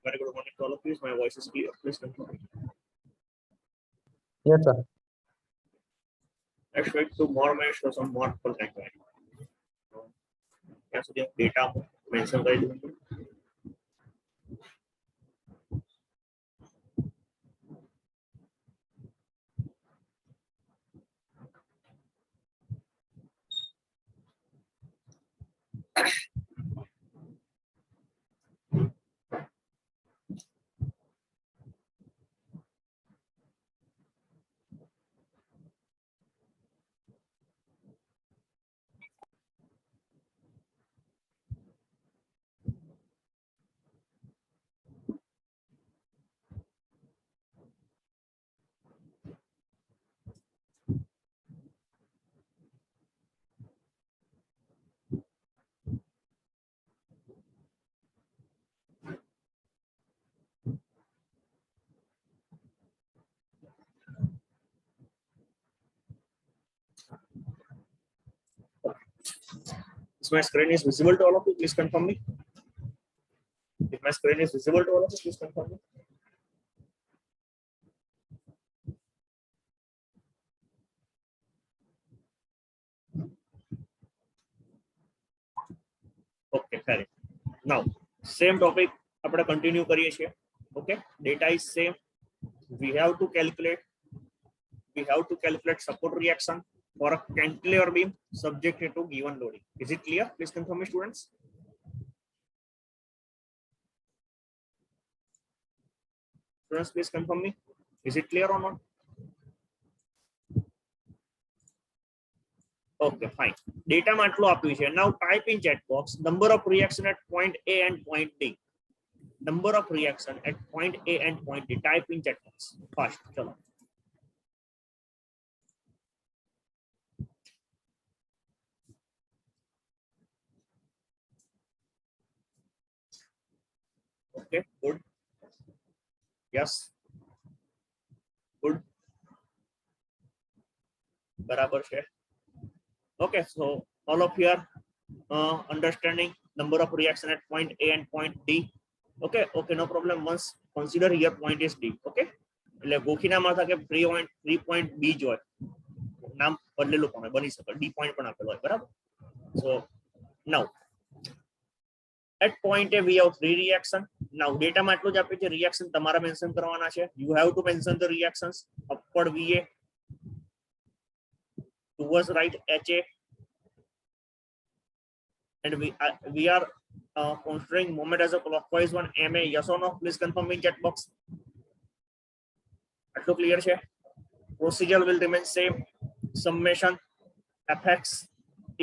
Very good morning to all of you. My voice is clear. Please confirm. Yes, sir. Let's wait 2 more minutes for some more full time. ત્યાં સુધી data mention કરી દઉં છું. If my screen is visible to all of you, please confirm me. If my screen is visible to all of you, please confirm me. Okay, correct. Now, same topic, આપણે continue કરીએ છીએ. Okay, data is same. We have to calculate support reaction for a cantilever beam subjected to given loading. Is it clear? Please confirm me, students. Students, please confirm me. Is it clear or not? Okay, fine. Data માટલું આપ્યું છે. Now type in chat box number of reaction at point A and point D. Number of reaction at point A and point D. Type in chat box. Fast. चलो. Okay, good. Yes. Good. બરાબર છે. Okay, so all of you are understanding number of reaction at point A and point D. Okay, no problem. Once consider here point is D. Okay, એટલે ગોખીના માં થાય કે 3 point B જ હોય, નામ બદલેલું પણ બની શકે, D point પણ આપેલો હોય, બરાબર. So now at point A we have 3 reaction. Now data માં આટલું જ આપ્યું છે, reaction તમારા મેન્શન કરવાના છે. You have to mention the reactions. Upward VA, towards right HA, and we are considering moment as a clockwise one, MA. Yes or no? Please confirm in chat box. Atlo clear છે? Procedure will remain same. Summation fx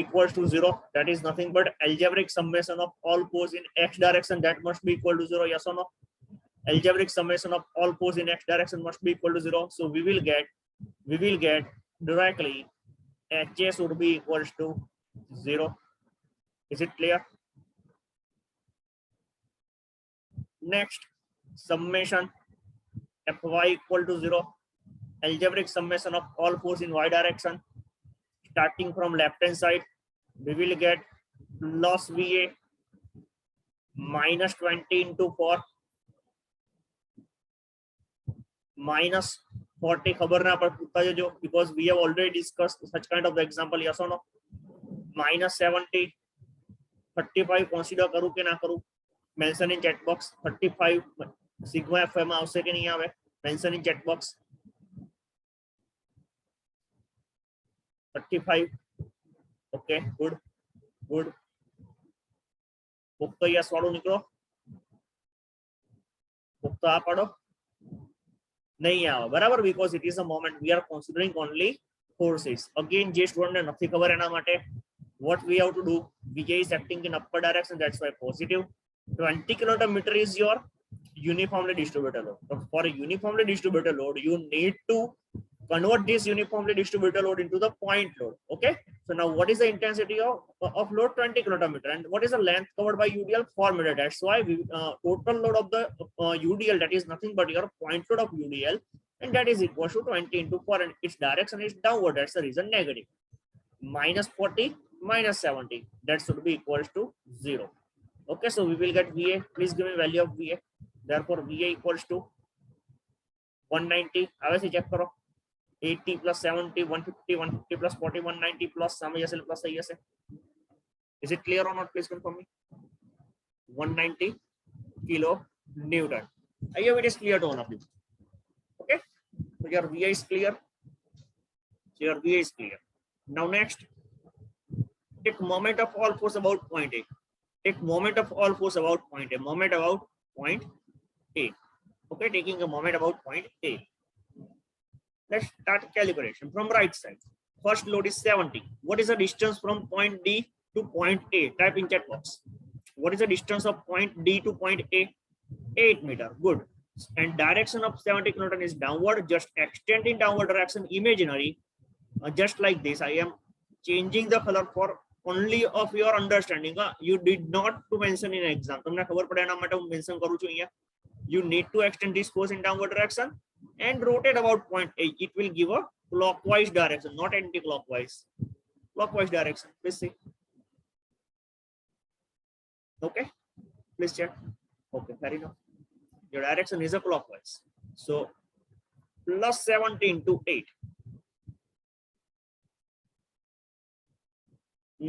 equals to 0. That is nothing but algebraic summation of all force in x direction. That must be equal to 0. Yes or no? Algebraic summation of all force in x direction must be equal to 0. So we will get directly HA should be equals to 0. Is it clear? Next, summation Fy equal to 0. Algebraic summation of all force in y direction. Starting from left hand side, we will get loss VA minus 20 into 4 minus 40. ખબર ના પડે because we have already discussed such kind of example. Yes or no? Minus 70, 35 consider કરું કે ના કરું? Mention in chat box. 35 sigma fm આવશે કે નહીં આવે? Mention in chat box. 35. Okay, good. પુખ્ત યસ વાળું નીકળો. પુખ્ત આ પાડો. नहीं आवा, बराबर, because it is a moment. We are considering only forces. Again, જે સ્ટુડન્ટ ને નથી ખબર એના માટે what we have to do, VJ is acting in upper direction, that's why positive. 20 kN is your uniformly distributed load. So for a uniformly distributed load, you need to convert this uniformly distributed load into the point load. Okay, so now what is the intensity of load? 20 kN, and what is the length covered by UDL? 4 meter. That's why we total load of the UDL, that is nothing but your point load of UDL, and that is equal to 20 into 4, and its direction is downward. That's the reason negative. Minus 40 minus 70, that should be equals to 0. Okay, so we will get VA. Please give me value of VA. therefore VA equals to 190 આવે છે check કરો 80 plus 70 150 150 plus 40 190 plus સામે જશે plus થઈ જશે. Is it clear or not? Please confirm me. 190 kilo Newton. I hope it is clear to all of you. Okay, so your VA is clear. Your VA is clear. Now next, take moment of all force about point A. Take moment of all force about point A. Moment about point A. Okay, taking a moment about point A. Let's start calibration from right side. First load is 70. What is the distance from point D to point A? Type in chat box. What is the distance of point D to point A? 8 meter. Good. And direction of 70 kilonewton is downward. Just extend in downward direction imaginary. Just like this. I am changing the color for only of your understanding. You did not to mention in exam. તમને ખબર પડે એના માટે હું mention કરું છું અહીંયા. You need to extend this force in downward direction and rotate about point A. It will give a clockwise direction, not anti-clockwise. Clockwise direction. Please see. Okay. Please check. Okay, fair enough. Your direction is a clockwise. So plus 70 into 8.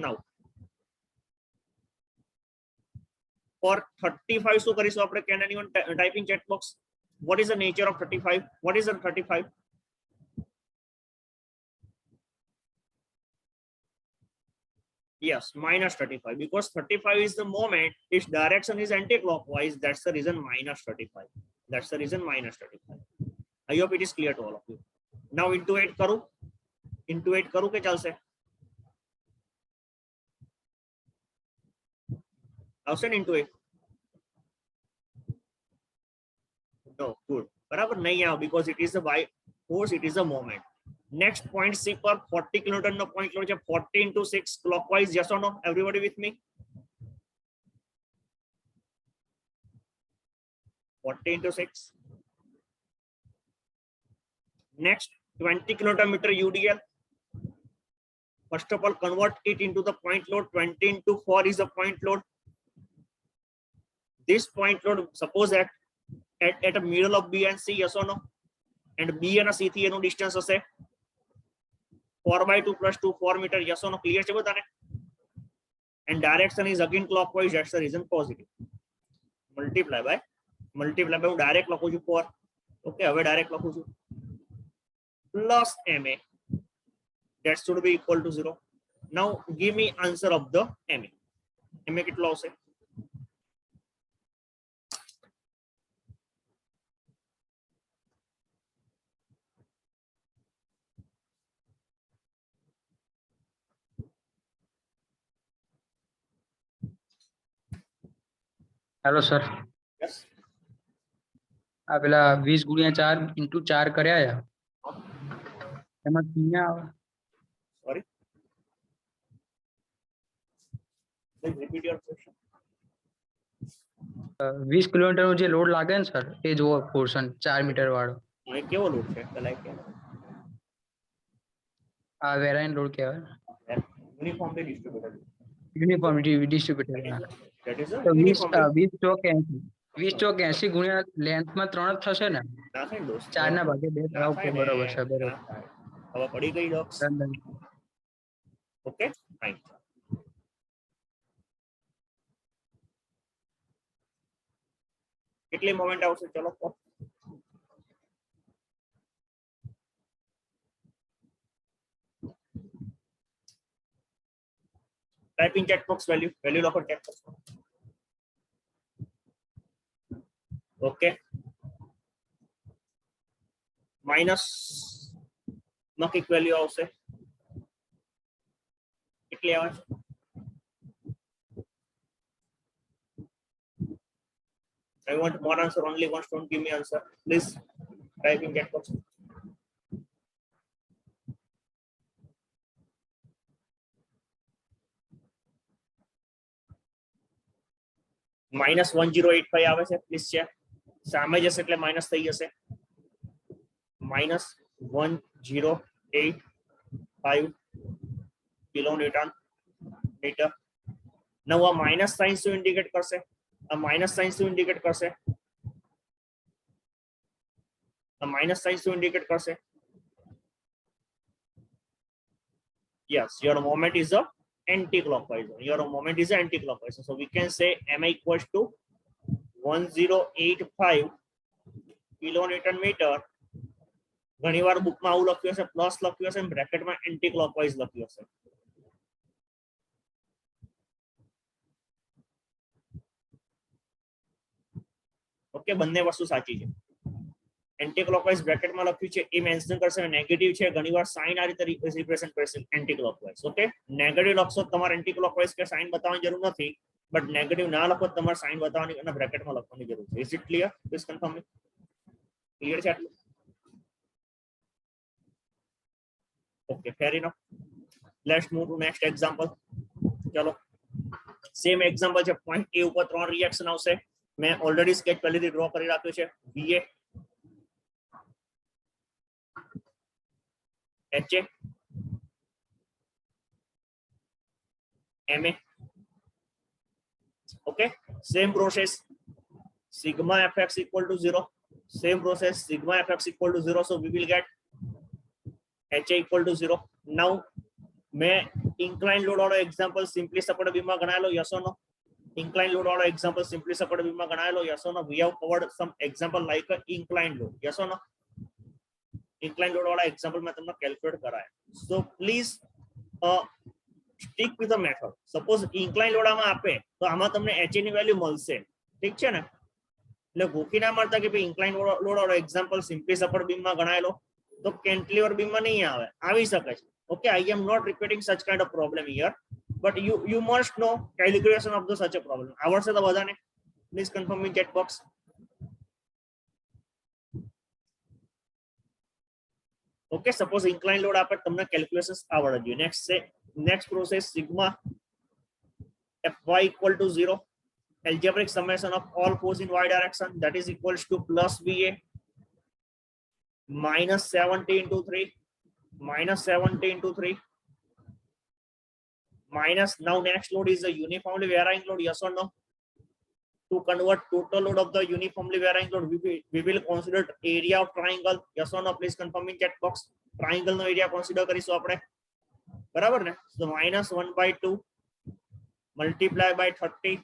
Now for 35, so કરીશું આપણે. Can anyone type in chat box? What is the nature of 35? What is the 35? Yes, minus 35, because 35 is the moment, its direction is anti-clockwise. That's the reason minus 35. That's the reason minus 35. I hope it is clear to all of you. Now into 8 करूं? Into 8 करूं के चलसे? આવશે ને into 8? No, good. બરાબર નહીં આવ, because it is a by force, it is a moment. Next point C પર 40 kilonewton નો point load છે. 40 into 6 clockwise. Yes or no? Everybody with me? 40 into 6. Next 20 kilonewton meter UDL. First of all, convert it into the point load. 20 into 4 is the point load. This point load, suppose at a middle of B and C, yes or no? And B and C થી એનું distance હશે 4/2 plus 2, 4 meter. Yes or no? Clear છે બધાને? And direction is again clockwise. That's the reason positive. Multiply by હું direct લખું છું 4. Okay, હવે direct લખું છું plus MA. That should be equal to 0. Now give me answer of the MA. MA કેટલો આવશે? Hello sir. Yes. આ પેલા 20 ગુણ્યા 4 into 4 કર્યા છે એમાં શૂન્ય આવે. Sorry. Please repeat your question. 20 kilometre નો જે લોડ લાગે ને સર એ જો પોર્શન 4 મીટર વાળો એ કેવો લોડ છે? લાઈક આ વેરાઇન લોડ કહેવાય. Uniformly distributed. Uniformity distributed. That is a તો 20 uniformly. 20 ચોક 80 20 ચોક 80 ગુણ્યા લેન્થમાં 3 જ થશે ને? ના થાય દોસ્ત. 4 ના ભાગે 2. ઓકે, બરોબર છે, બરોબર. હવે પડી ગઈ ડોક્સ. Okay, fine. કેટલી મોમેન્ટ આવશે? ચલો કહો. Type in chat box value લખો chat box. Okay. Minus માં કઈક વેલ્યુ આવશે. કેટલી આવે? I want more answer only once. Don't give me answer. Please type in chat box. minus 1085 આવે છે. Please check. સામે જશે એટલે માઇનસ થઈ જશે. minus 1085 kilonewton metre. નવો માઇનસ સાઇન શું ઇન્ડિકેટ કરશે? આ માઇનસ સાઇન શું ઇન્ડિકેટ કરશે? माइनस साइन शू इंडिकेट करशे yes your moment is a anti-clockwise your moment is anti-clockwise so we can say ma equals to 1085 kilonewton meter ઘણીવાર બુકમાં આવું લખ્યું હશે પ્લસ લખ્યું હશે બ્રેકેટમાં એન્ટી ક્લોકવાઇઝ લખ્યું હશે ઓકે બંને વસ્તુ સાચી છે એન્ટી ક્લોકવાઇઝ બ્રેકેટમાં લખ્યું છે એ મેન્શન કરશે નેગેટિવ છે ઘણીવાર સાઇન આ રીતે રિપ્રેઝન્ટ કરશે એન્ટી ક્લોકવાઇઝ ઓકે નેગેટિવ લખશો તમારે એન્ટી ક્લોકવાઇઝ કે સાઇન બતાવવાની જરૂર નથી બટ નેગેટિવ ના લખો તમારે સાઇન બતાવવાની અને બ્રેકેટમાં લખવાની જરૂર છે is it clear please confirm me clear છે આટલું okay fair enough let's move to next example ચલો સેમ એક્ઝામ્પલ છે પોઈન્ટ એ ઉપર ત્રણ રિએક્શન આવશે મેં ઓલરેડી સ્કેચ પહેલેથી ડ્રો કરી રાખ્યો છે VA HA MA okay same process sigma fx equal to 0 same process sigma fx equal to 0 so we will get HA equal to 0 now मैं incline load वाला example simply support beam में गणाया लो yes or no incline load वाला example simply support beam में गणाया लो yes or no we have covered some example like a incline load yes or no incline load वाला example मैं तुमने calculate कराया so please stick with the method suppose incline load आमा आपे तो आमा तुमने HA ની વેલ્યુ મળશે ઠીક છે ને એટલે ગોકી ના મળતા કે ભાઈ incline load વાળો example simply support beam માં ગણાયેલો તો cantilever beam માં નહીં આવે આવી શકે છે okay I am not repeating such kind of problem here but you must know calculation of the such a problem આવડશે તો બધાને please confirm in chat box okay suppose incline load આપે તમને calculations આવડે જોઈએ next process sigma fy equal to 0 algebraic summation of all force in y direction that is equals to plus VA minus 70 into 3 minus 70 into 3 minus now next load is the uniformly varying load yes or no to convert total load of the uniformly varying load we will consider area of triangle yes or no please confirm in chat box triangle no area consider કરીશું આપણે બરાબર ને so minus 1/2 multiply by 30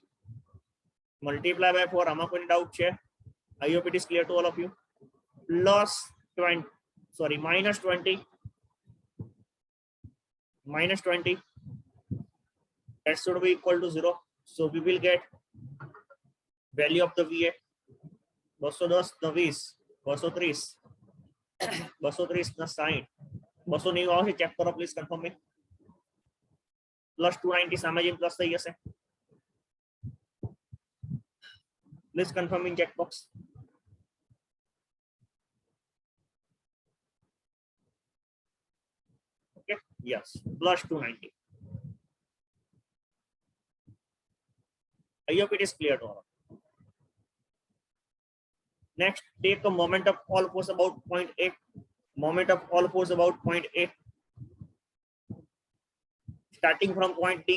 multiply by 4 આમાં કોઈ doubt છે I hope it is clear to all of you plus 20 sorry minus 20 that should be equal to 0 so we will get value of the VA 210 na 20 230 230 na 60 290 આવશે check કરો please confirm me plus 290 સામે જઈને plus થઈ જશે please confirm in check box okay yes plus 290 I hope it is clear to all. Next, take a moment of all force about point A. Moment of all force about point A. Starting from point D.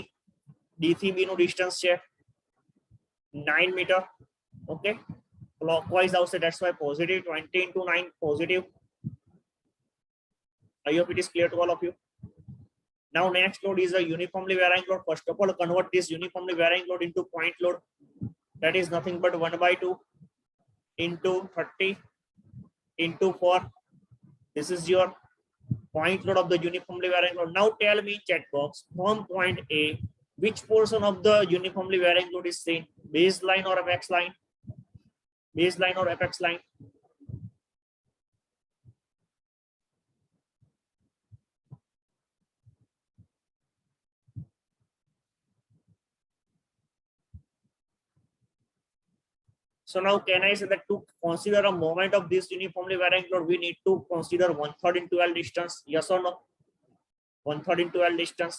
D થી B નું distance છે 9 meter. Okay. Clockwise આવશે that's why positive 20 into 9 positive. I hope it is clear to all of you. Now next load is a uniformly varying load. First of all, convert this uniformly varying load into point load. That is nothing but 1/2 into 30 into 4. This is your point load of the uniformly varying load. Now tell me chat box from point A, which portion of the uniformly varying load is seen? Baseline or apex line? Baseline or apex line? So now can I say that to consider a moment of this uniformly varying load, we need to consider 1/3 into L distance? Yes or no? 1/3 into L distance.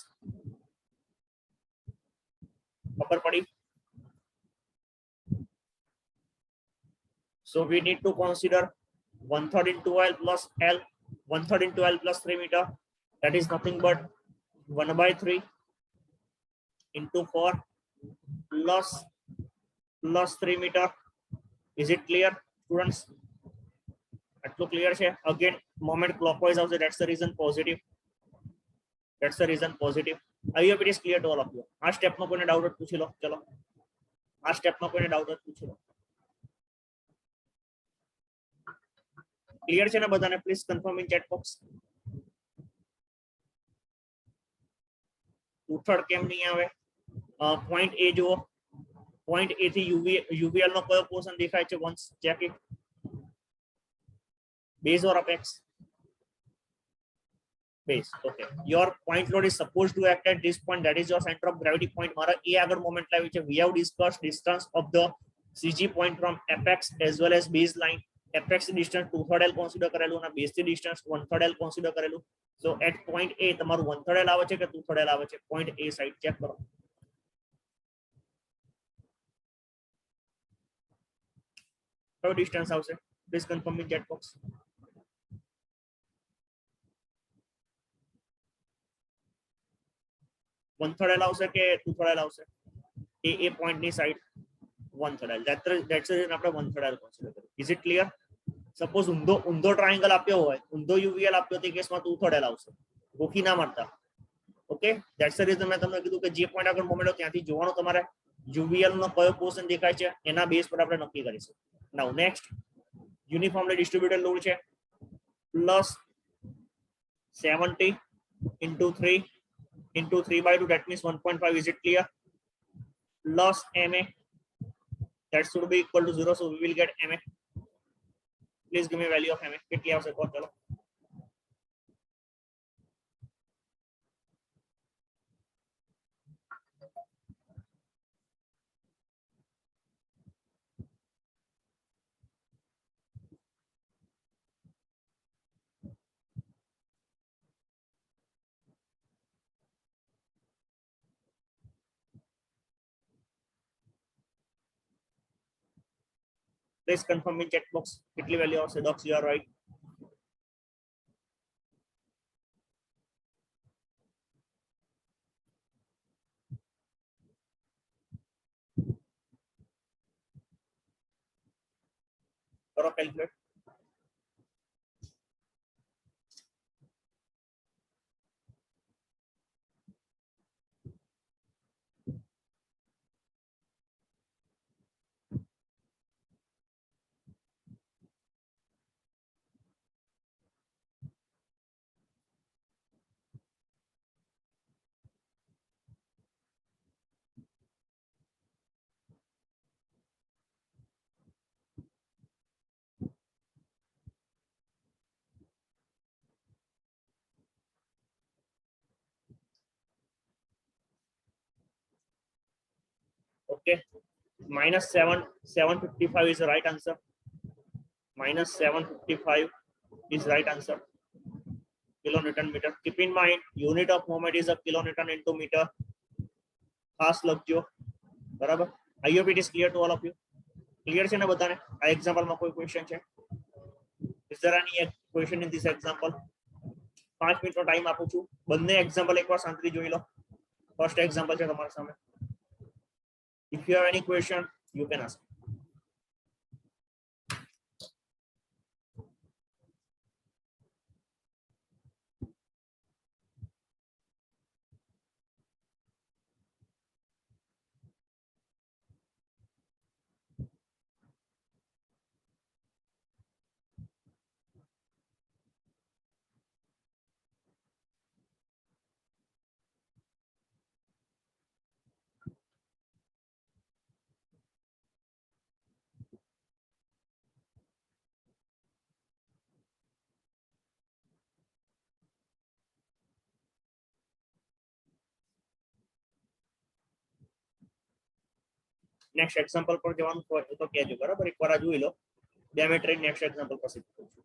ખબર પડી? So we need to consider 1/3 into L plus L, 1/3 into L plus 3 meter. That is nothing but 1/3 into 4 plus 3 meter. Is it clear, students? આટલું clear છે. Again moment clockwise આવશે, that's the reason positive. That's the reason positive. I hope it is clear to all of you. આ સ્ટેપમાં કોઈને doubt પૂછી લો. ચલો આ સ્ટેપમાં કોઈને ડાઉટ પૂછી લો. ક્લિયર છે ને બધાને? Please confirm in chat box. ઉથડ કેમ નહીં આવે? પોઈન્ટ એ જુઓ. પોઈન્ટ એ થી યુવીએલ નો કયો પોર્શન દેખાય છે? Once check it. Base or apex? base. Okay, your point load is supposed to act at this point, that is your center of gravity point. મારા એ આગળ મોમેન્ટ લાવી છે. We have discussed distance of the CG point from apex as well as base line. apex distance 2/3 L consider કરેલું અને base distance 1/3 L consider કરેલું. So at point A તમારું 1/3 L આવે છે કે 2/3 L આવે છે? point A સાઈડ ચેક કરો. કયો ડિસ્ટન્સ આવશે? Please confirm in chat box. One third L આવશે કે 2/3 L આવશે? એ પોઈન્ટ ની સાઈડ 1/3 L. ધેટ્સ આપણે 1/3 L કન્સિડર કરીએ. Is it clear? સપોઝ ઊંધો ટ્રાયેંગલ આપ્યો હોય, ઊંધો યુવીએલ આપ્યો, તે કેસમાં 2/3 L આવશે. ગોખી ના મારતા. ઓકે, ધેટ્સ ધ રીઝન મેં તમને કીધું કે જે પોઈન્ટ આગળ મોમેન્ટ હોય ત્યાંથી જોવાનું તમારે યુવીએલ નો કયો પોર્શન દેખાય છે, એના બેઝ પર આપણે નક્કી કરીશું. નાઉ નેક્સ્ટ, યુનિફોર્મલી ડિસ્ટ્રીબ્યુટેડ લોડ છે plus 70 into 3 into 3/2, that means 1.5. Is it clear? Plus ma, that should be equal to 0, so we will get ma. Please give me value of ma. કેટલી આવશે કહો? ચલો please confirm in chat box કેટલી value આવશે? docs, you are right. કરો calculate. Okay, -755 is the right answer. -755 is right answer. kilonewton meter. Keep in mind, unit of moment is a kilonewton into meter. ખાસ લખજો, બરાબર? I hope it is clear to all of you. Clear છે ને બધાને? આ એક્ઝામ્પલમાં કોઈ question છે? Is there any question in this example? 5 મિનિટનો ટાઈમ આપું છું. બંને એક્ઝામ્પલ એકવાર શાંતિથી જોઈ લો. ફર્સ્ટ એક્ઝામ્પલ છે તમારા સામે. If you have any question, you can ask. Next example પર જવાનું હોય તો કહેજો, બરાબર? એકવાર આ જોઈ લો. 2 મિનિટ રહીને નેક્સ્ટ એક્ઝામ્પલ પર શીખવું છું.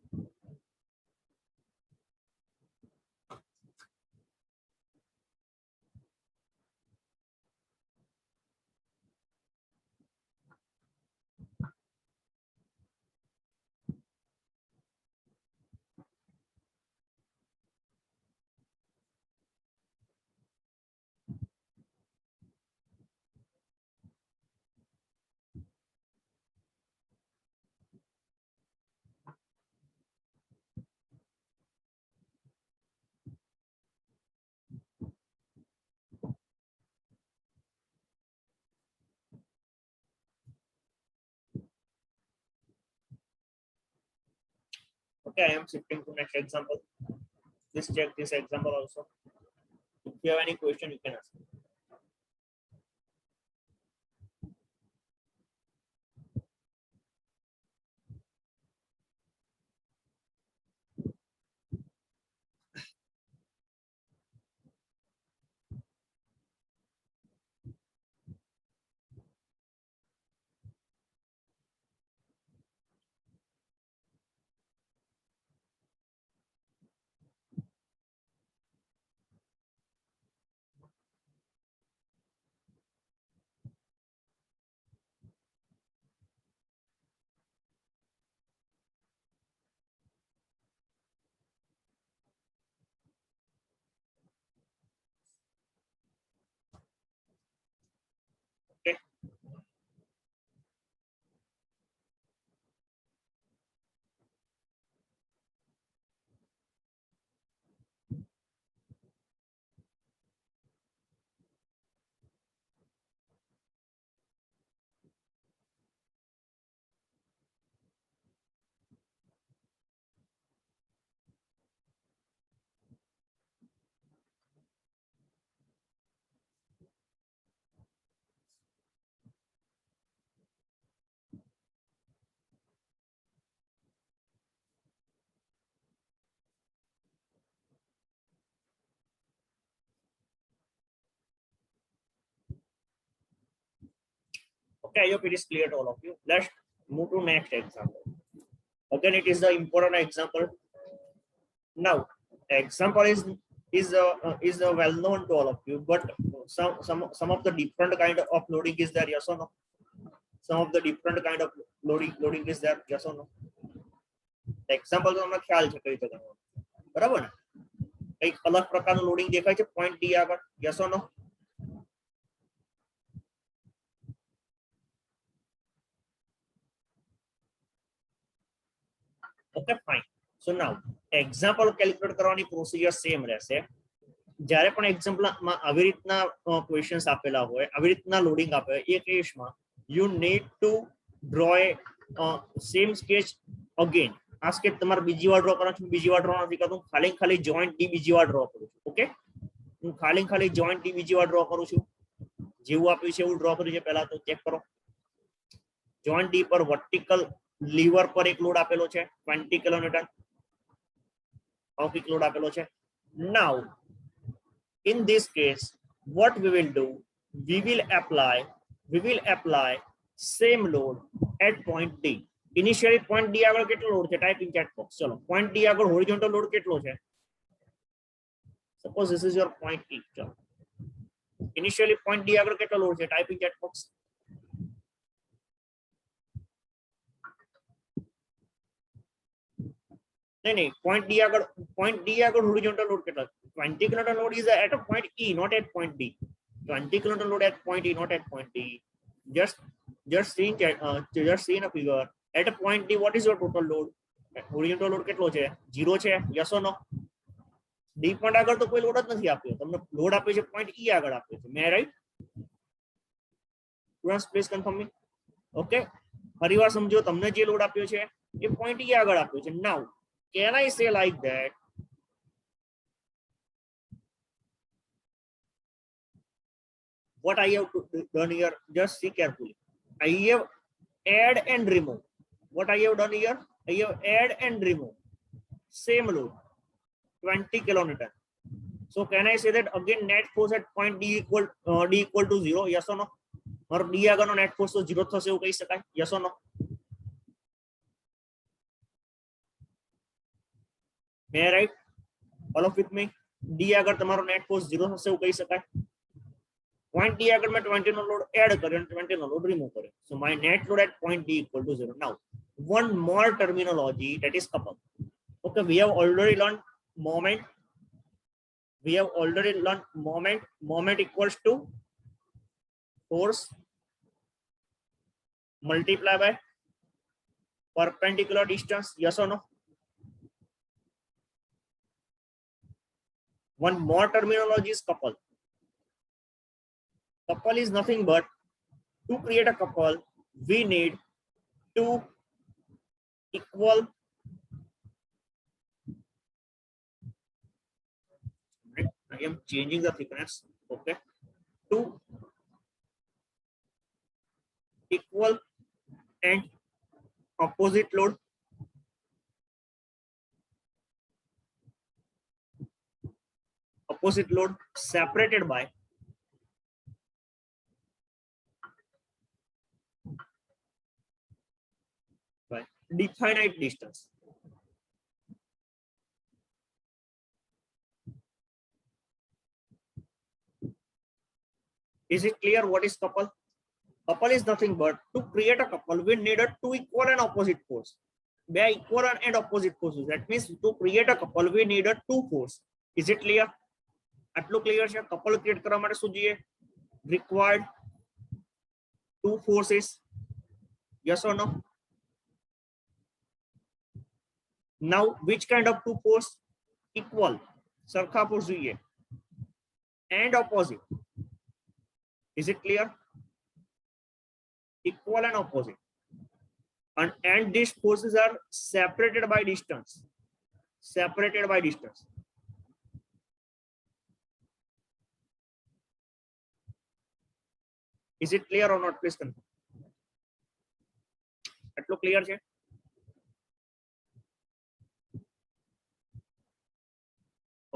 Okay, I am shifting to next example. Please check this example also. If you have any question, you can ask. Okay. Okay, I hope it is clear to all of you. Let's move to next example. Again, it is the important example. Now, example is well known to all of you, but some of the different kind of loading is there, yes or no? Some of the different kind of loading is there, yes or no? Example તો તમને ખ્યાલ છે કઈ રીતે કરવાનું, બરાબર ને? કઈક અલગ પ્રકારનું લોડિંગ દેખાય છે પોઈન્ટ ડી આગળ, yes or no? Okay fine. So now example calculate કરવાની પ્રોસિજર સેમ રહેશે. જ્યારે પણ એક્ઝામ્પલમાં આવી રીતના ક્વેશ્ચન્સ આપેલા હોય, આવી રીતના લોડિંગ આપે હોય, એ કેસમાં you need to draw a same sketch again. આ સ્કેચ તમારે બીજી વાર ડ્રો કરવાનો છે, બીજી વાર ડ્રો નથી કરતો, ખાલી જોઈન્ટ ડી બીજી વાર ડ્રો કરું છું. ઓકે, હું ખાલી જોઈન્ટ ડી બીજી વાર ડ્રો કરું છું. જેવું આપ્યું છે એવું ડ્રો કર્યું છે. પહેલા તો ચેક કરો. જોઈન્ટ ડી પર વર્ટિકલ લીવર પર એક લોડ આપેલો છે 20 કિલોન્યુટન, લોડ આપેલો છે. નાઉ in this case what we will do, we will apply same load at point D. Initially point D આગળ કેટલો લોડ છે? Type in chat box. ચલો, point D આગળ હોરિઝોન્ટલ લોડ કેટલો છે? Suppose this is your point E. ચલો, initially point D આગળ કેટલો લોડ છે? Type in chat box. नहीं, point D આગળ horizontal load કેટલો? 20 kilonewton load is at a point E, not at point D. 20 kilonewton load at point E, not at point D. Just see in a figure. At a point D, what is your total load? Horizontal load કેટલો છે? 0 છે, yes or no? D point આગળ તો કોઈ load જ નથી આપ્યો, તમને લોડ આપ્યો છે point E આગળ આપ્યો છે. મે right? Students please confirm me. Okay, ફરીવાર સમજો, તમને જે લોડ આપ્યો છે એ point E આગળ આપ્યો છે. નાઉ can I say like that what I have done here? Just see carefully. I have add and remove. What I have done here? I have add and remove same load 20 kilonewton. So can I say that again net force at point D equal to 0? Yes or no? Or D આગળનો net force તો 0 થશે એવું કહી શકાય? Yes or no? May I write? All of with me. D આગળ તમારો net force 0 થશે એવું કહી શકાય? Point D આગળ મેં 20 નો લોડ એડ કર્યો અને 20 નો લોડ રિમૂવ કર્યો. So my net load at point D equal to 0. Now one more terminology, that is couple. Okay, we have already learned moment. Moment equals to force multiply by perpendicular distance. Yes or no? One more terminology is couple. Couple is nothing but, to create a couple we need two equal I am changing the thickness. Okay, two equal and opposite load separated by definite distance. Is it clear what is couple? Couple is nothing but to create a couple we needed two equal and opposite force. They are equal and opposite forces. That means to create a couple we needed two force. Is it clear? આટલું clear છે? Couple create કરવા માટે શું જોઈએ? Required two forces. Yes or no? Now which kind of two force? Equal, સરખા force જોઈએ, and opposite. Is it clear? Equal and opposite, and these forces are separated by distance. Is it clear or not? Please confirm. આટલું clear છે?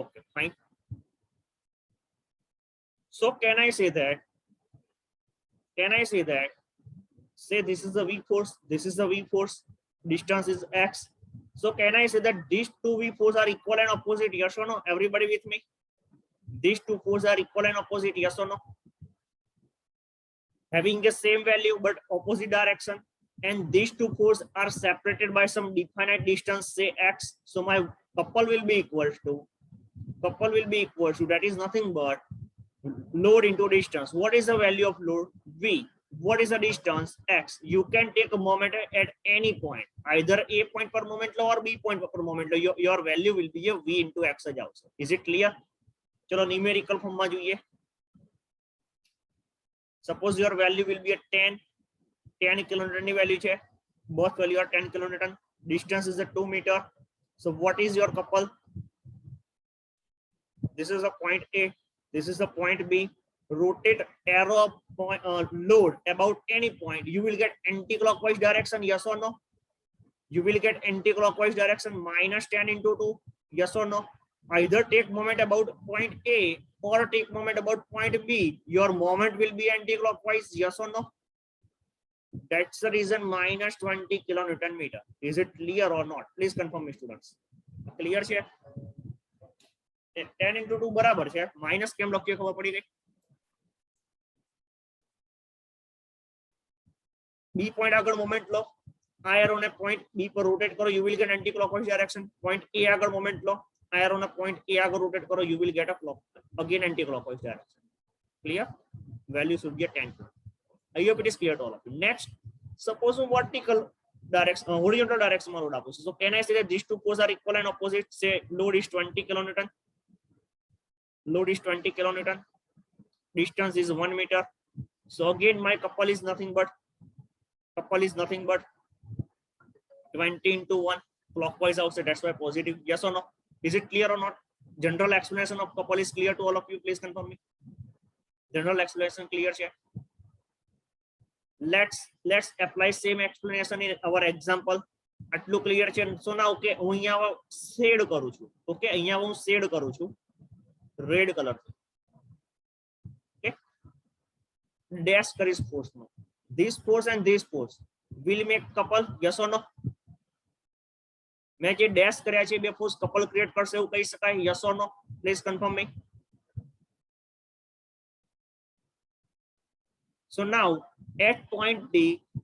Okay, fine. So can I say that say this is the V force, this is the V force, distance is x. So can I say that these two V force are equal and opposite? Yes or no? Everybody with me? These two forces are equal and opposite. Yes or no? Having the same value but opposite direction, and these two forces are separated by some definite distance, say x. So my couple will be equal to that is nothing but load into distance. What is the value of load? V. What is the distance? X. You can take a moment at any point, either A point per moment low or B point per moment low. Your value will be a V into X also. Is it clear? चलो numerical form में જોઈએ. Suppose your value will be a 10 kilonewton ની value છે. Both value are 10 kilonewton. Distance is a 2 meter. So what is your couple? This is a point A, this is the point B. Rotate arrow point, load about any point, you will get anti-clockwise direction. Yes or no? You will get anti-clockwise direction, minus 10 into 2. Yes or no? Either take moment about point A or take moment about point B. Your moment will be anti-clockwise. Yes or no? That's the reason minus 20 kilonewton meter. Is it clear or not? Please confirm me, students. Clear છે? 10 into 2 બરાબર છે. Minus કેમ લખ્યો ખબર પડી ગઈ? B point આગળ moment લો, આ એરો ને point B પર રોટેટ કરો, you will get anti clockwise direction. Point A આગળ મોમેન્ટ લો, આ એરો ને point A આગળ રોટેટ કરો, you will get a clock again anti clockwise direction. Clear? Value should be 10. I hope it is clear to all of you. Next, suppose vertical direction, horizontal direction માં load આપો. So can I say that these two forces are equal and opposite? Say load is 20 kilonewton. Load is 20 kilonewton. Distance is 1 meter. So again my couple is nothing but 20 into 1 clockwise outside. That's why positive. Yes or no? Is it clear or not? General explanation of couple is clear to all of you. Please confirm me. General explanation clear છે? Let's apply same explanation in our example. આટલું clear છે? So now okay, હું અહીંયા shade કરું છું. Okay, અહીંયા હું shade કરું છું રેડ કલર. Okay, ડેશ કરીશ ફોર્સ નો. This force and this force will make couple. Yes or no? मैं જે ડેશ કર્યા છે બે ફોર્સ કપલ ક્રિએટ કરશે એવું કહી શકાય? Yes or no? Please confirm me. So now at point D,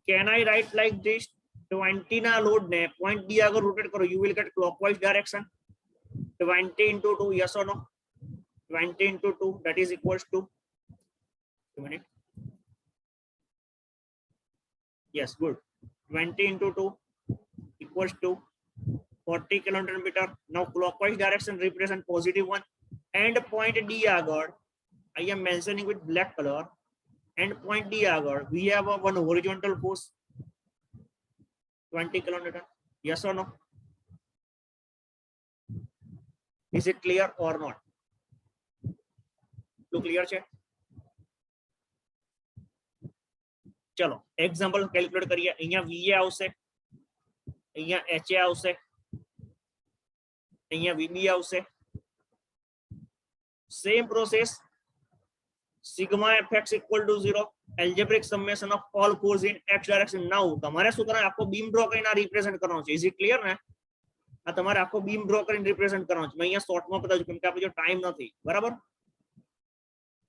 can I write like this? 20 ના લોડ ને point D આગળ રોટેટ કરો, you will get clockwise direction. 20 into 2. Yes or no? 20 into 2, that is equals to 2 minutes. Yes, good. 20 into 2 equals to 40 kilonewton meter. Now clockwise direction represent positive one, and point D આગળ I am mentioning with black color, and point D આગળ we have a one horizontal force 20 kilonewton. Yes or no? Is it clear or not? બધું clear છે? ચલો example calculate કરીએ. અહીંયા VA આવશે, અહીંયા HA આવશે, અહીંયા VB આવશે. Same process, sigma fx equal to 0, algebraic summation of all force in x direction. now તમારે શું કરવાનું, આખો બીમ ડ્રો કરીને આ રિપ્રેઝન્ટ કરવાનો છે. ઇઝ ઇટ ક્લિયર ને? આ તમારે આખો બીમ ડ્રો કરીને રિપ્રેઝન્ટ કરવાનો છે. મેં અહીંયા શોર્ટમાં બતાવ્યું કેમ કે આપણે જો ટાઈમ નથી, બરાબર?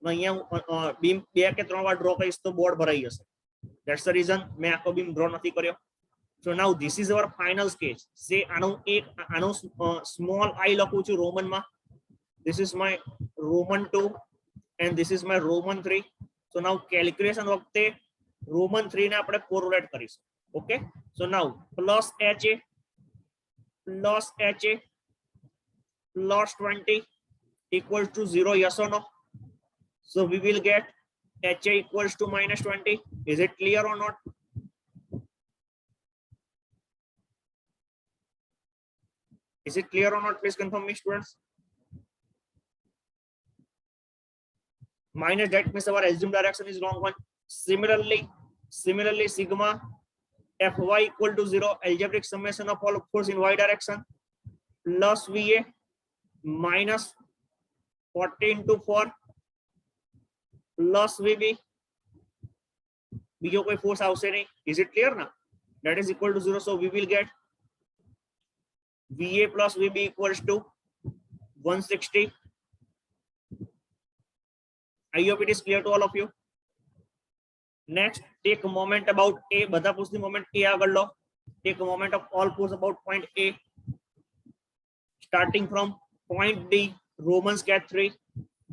અહીંયા બીમ 2 કે 3 વાર ડ્રો કરીશ તો બોર્ડ ભરાઈ જશે. ધેટ્સ ધ રીઝન મેં આખો બીમ ડ્રો નથી કર્યો. So now this is our final sketch. Say આનું સ્મોલ આઈ લખું છું રોમનમાં. This is my Roman 2 and this is my Roman 3. So now calculation વખતે Roman 3 ને આપણે કોરિલેટ કરીશું. Okay, so now plus HA plus 20 equals to 0. Yes or no? So we will get HA equals to minus 20. Is it clear or not? Is it clear or not? Please confirm me, students. Minus that means our assumed direction is wrong one. Similarly sigma fy equal to 0, algebraic summation of all force in y direction, plus VA minus 40 into 4 plus VB. બીજો કોઈ force આવશે નહીં. Is it clear now? That is equal to 0. So we will get VA plus VB equals to 160. I hope it is clear to all of you. Next, take a moment about A. બધા પૂછની moment A આગળ લો. Take a moment of all force about point A. Starting from point D, Roman sketch 3.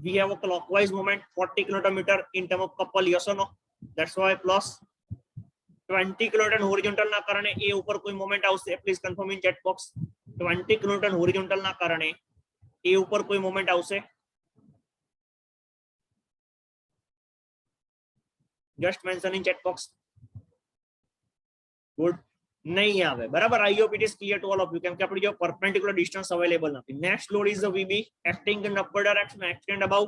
We have a clockwise moment 40 kN in terms of couple. Yes or no? That's why plus 20 kN horizontal ના કારણે A ઉપર કોઈ moment આવશે. Please confirm in chat box. 20 kN horizontal ના કારણે A ઉપર કોઈ moment આવશે? Just mention in chat box. Good. नहीं आवे, बराबर? I hope it is clear to all of you. કેમ કે આપણી જો perpendicular distance available નથી. Next load is the VB acting in upper direction, extend above,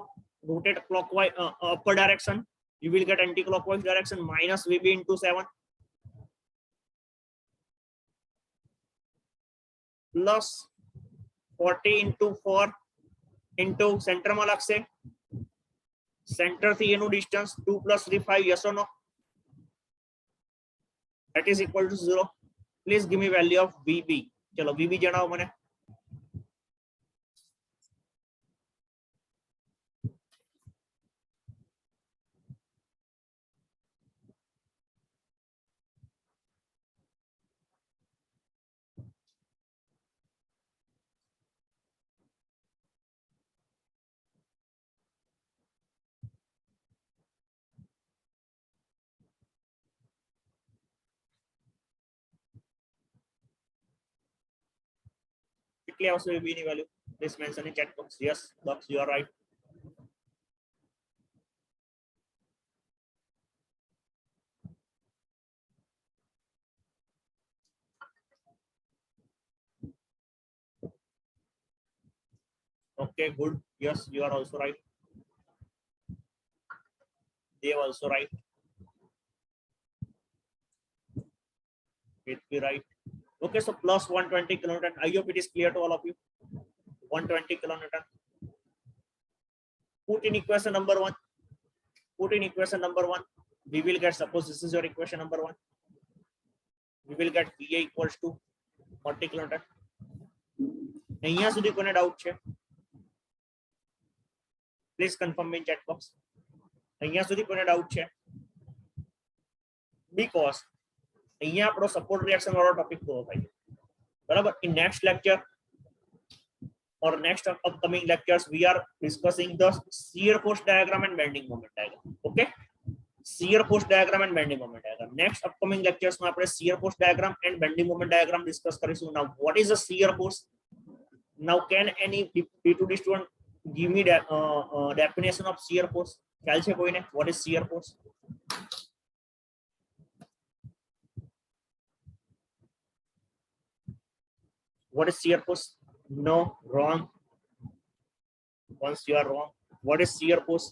rotate clockwise upper direction. You will get anti-clockwise direction minus VB into 7 plus 40 into 4 into center માં લાગશે. Center થી એનું distance 2 plus 3 5. Yes or no? That is equal to 0. Please give me value of VB. ચલો VB જણાવો મને. કેટલી આવશે VB ની value? Please mention in chat box. Yes, box, you are right. Okay, good. Yes, you are also right. They are also right. It be right. Okay, so plus 120 kilonewton. I hope it is clear to all of you. 120 kilonewton. Put in equation number 1. Put in equation number 1. We will get, suppose this is your equation number 1. We will get VA equals to 40 kilonewton. અહીંયા સુધી કોને doubt છે? Please confirm in chat box. અહીંયા સુધી કોને doubt છે? Because અહીંયા આપણો સપોર્ટ રિએક્શન વાળો ટોપિક પૂરો થાય છે, બરાબર? In next lecture or next upcoming lectures we are discussing the shear force diagram and bending moment diagram. Okay, shear force diagram and bending moment diagram. Next upcoming lectures માં આપણે shear force diagram and bending moment diagram discuss કરીશું. Now what is a shear force? Now can any P2D student give me definition of shear force? ખ્યાલ છે કોઈને? What is shear force? What is shear force? No, wrong. Once you are wrong. What is shear force?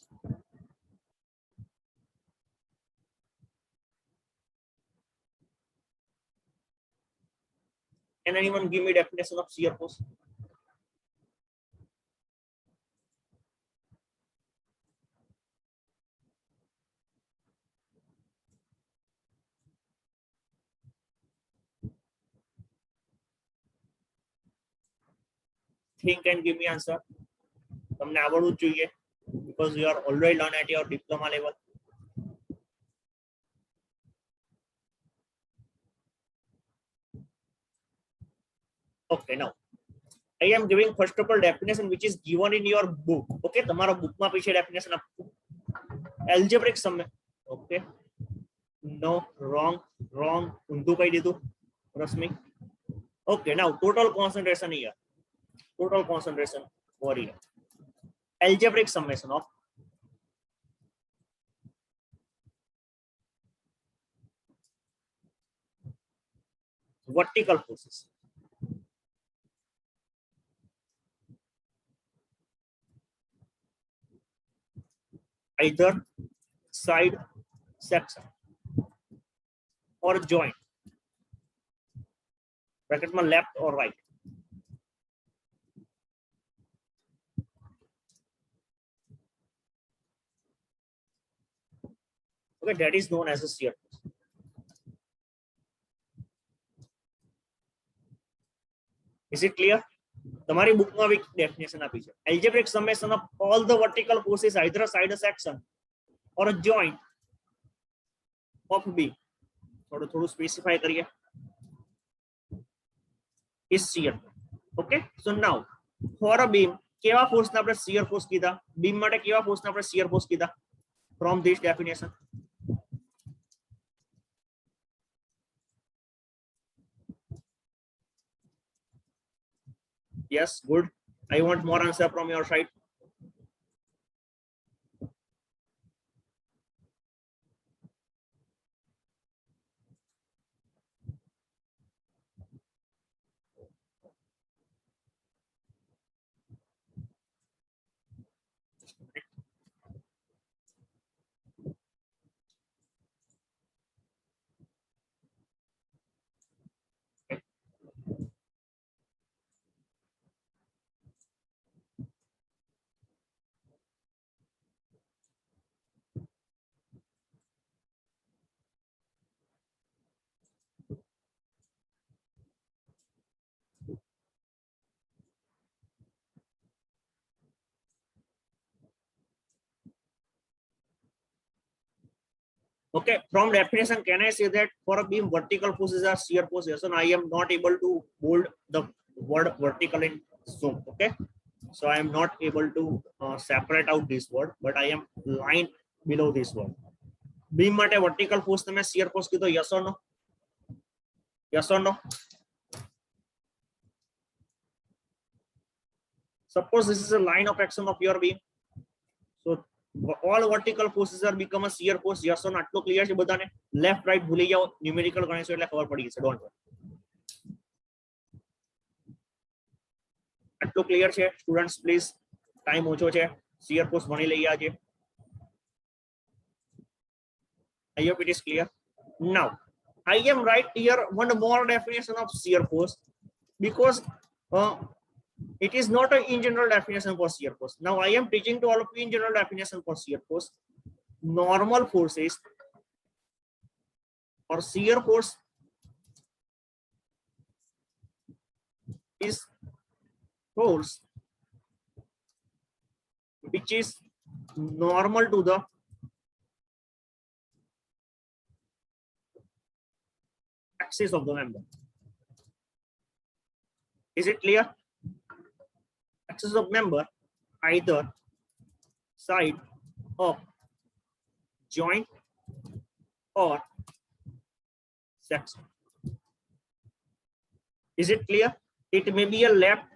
Can anyone give me definition of shear force? Think and give me answer. તમને આવડવું જ જોઈએ because you are already learned at your diploma level. Okay, now I am giving first of all definition which is given in your book. Okay, તમારા બુકમાં પીછે definition આપું. Algebraic sum. Okay, no, wrong, ઊંધું કહી દીધું Rashmi. Okay, now total concentration here. Total concentration over here. Algebraic summation of vertical forces. Either side section or joint. Bracket में left or right. Okay, that is known as a shear force. Is it clear? તમારી બુકમાં એક definition આપી છે. Algebraic summation of all the vertical forces either a side section or a joint of beam. થોડું specify કરીએ. Is shear. Okay, so now for a beam કેવા ફોર્સને આપણે shear force કીધા? beam માટે કેવા ફોર્સને આપણે shear force કીધા? From this definition. Yes, good. I want more answer from your side. Okay, from definition, can I say that for a beam vertical forces are shear force? Yes, and I am not able to bold the word vertical in Zoom. Okay, so I am not able to separate out this word, but I am line below this word. Beam માટે vertical force તમે shear force કીધો? Yes or no? Yes or no? Suppose this is a line of action of your beam. So all vertical forces are become a shear force. Yes or no? આટલું clear છે બધાને? Left right ભૂલી જાઓ, numerical ગણેશો એટલે ખબર પડી જશે. Don't worry. આટલું ક્લિયર છે સ્ટુડન્ટ્સ? પ્લીઝ, ટાઈમ ઓછો છે. shear force ભણી લઈએ આજે. I hope it is clear. Now I am right here one more definition of shear force because it is not a in general definition for shear force. Now I am teaching to all of you in general definition for shear force. Normal forces or shear force is force which is normal to the axis of the member. Is it clear? Axis of member, either side of joint or section. Is it clear? It may be a left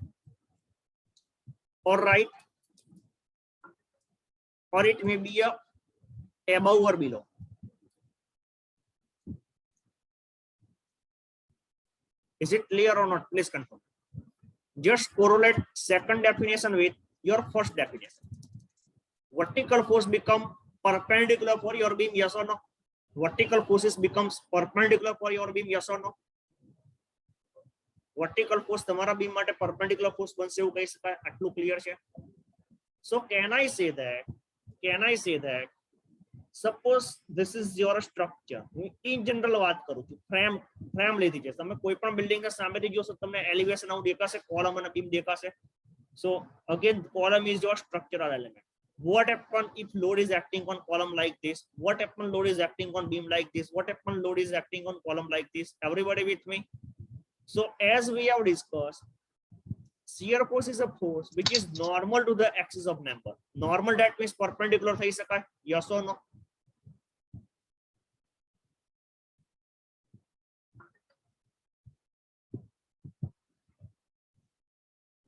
or right, or it may be a above or below. Is it clear or not? Please confirm. Just correlate second definition with your first definition. Vertical force become perpendicular for your beam, yes or no? Vertical forces becomes perpendicular for your beam, yes or no? Vertical force તમારા beam માટે perpendicular force બનશે એવું કહી શકાય. આટલું clear છે? સો can I say that suppose this is your structure, હું in general વાત કરું છું, ફ્રેમ લીધી છે, તમે કોઈ પણ બિલ્ડિંગ ના સામેથી જોશો તમને એલિવેશન આવું દેખાશે, કોલમ અને બીમ દેખાશે. So again column is your structural element. What happen if load is acting on column like this? What happen load is acting on beam like this? What happen load is acting on column like this? Everybody with me? So as we have discussed, shear force is a force which is normal to the axis of member. Normal that means perpendicular થઈ શકાય? Yes or no?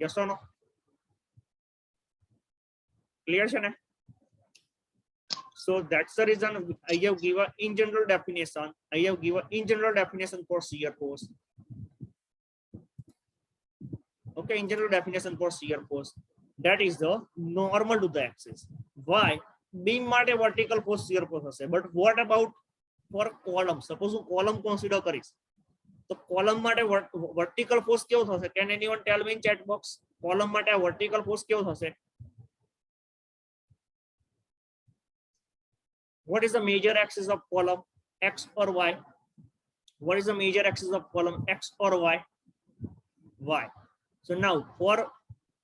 Yes or no? Clear છે ને? So that's the reason I have given in general definition. For shear force. Okay, in general definition for shear force, that is the normal to the axis. Why? Beam માટે vertical force shear force હશે, but what about for column? Suppose હું column consider કરીશ, તો column માટે vertical force કેવો થશે? Can anyone tell me in chat box? Column માટે vertical force કેવો થશે? What is the major axis of column? X or Y? What is the major axis of column? X or Y? Y. So now for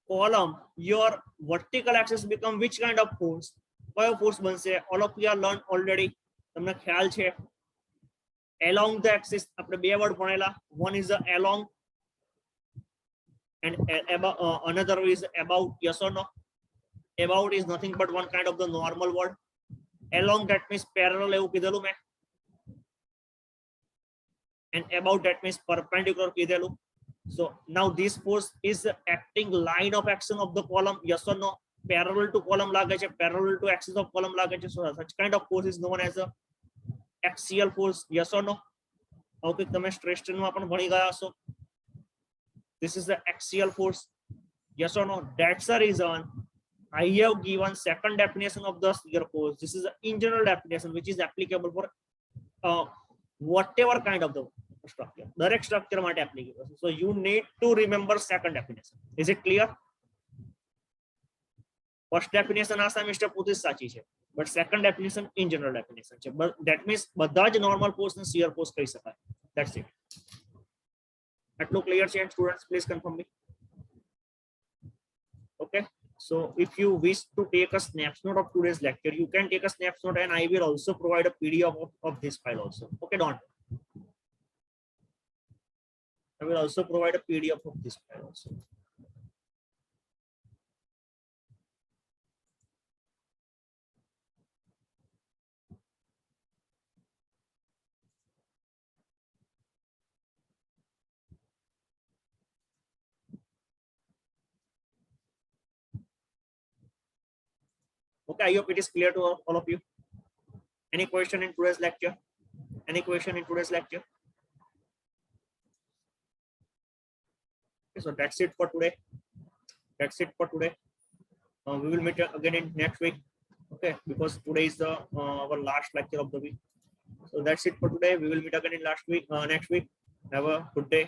column, your vertical axis become which kind of force? કયો force બનશે? All of you are learned already. તમને ખ્યાલ છે? Along the axis આપણે બે word ભણેલા. One is the along and another is about. Yes or no? About is nothing but one kind of the normal word. Along that means parallel એવું કીધેલું મેં, and about that means perpendicular કીધેલું. So now this force is acting line of action of the column. Yes or no? Parallel to column લાગે છે, parallel to axis of column લાગે છે. So such kind of force is known as a axial force. Yes or no? Okay, તમે stress સ્ટ્રેનમાં પણ ભણી ગયા હશો. This is the axial force. Yes or no? That's the reason I have given second definition of the shear force. This is in general definition which is applicable for whatever kind of the structure. દરેક structure માટે applicable. So you need to remember second definition. Is it clear? First definition આ semester પૂરતી સાચી છે, but second definition in general definition છે. But that means બધા જ normal force ને shear force કહી શકાય. That's it. આટલું clear છે students? Please confirm me. Okay. So if you wish to take a snapshot of today's lecture, you can take a snapshot and I will also provide a PDF of this file also. Okay, don't. I will also provide a PDF of this file also. Okay, I hope it is clear to all of you. Any question in today's lecture? Any question in today's lecture? Okay, so that's it for today. We will meet again in next week. Okay, because today is the our last lecture of the week. So that's it for today. We will meet again in next week. Have a good day.